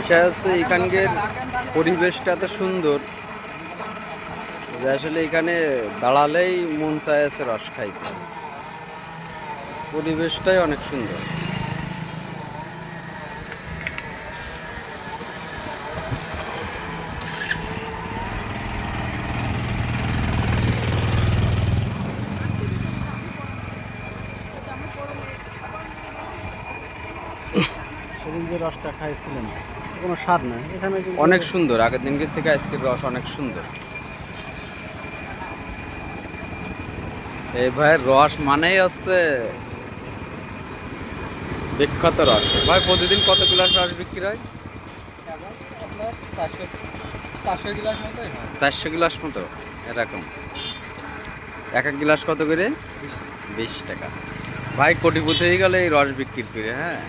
বিষয় হচ্ছে এখানকার পরিবেশটা এত সুন্দর যে আসলে এখানে দাঁড়ালেই মন চায় আছে রস খাইতে। পরিবেশটাই অনেক সুন্দর। সেদিন যে রসটা খাইছিলেন কোনো স্বাদ নাই এখানে অনেক সুন্দর, আগের দিনকের থেকে আজকের রস অনেক সুন্দর। এই ভাইয়ের রস মানেই হচ্ছে বিখ্যাত রস। ভাই প্রতিদিন কত গ্লাস রস বিক্রি হয়? আপনার 400 গ্লাস মতোই হয়। 400 গ্লাস মতো এরকম। এক এক গ্লাস কত করে? 20 টাকা। ভাই কোটিপতি হয়ে গেলে এই রস বিক্রি করে, হ্যাঁ।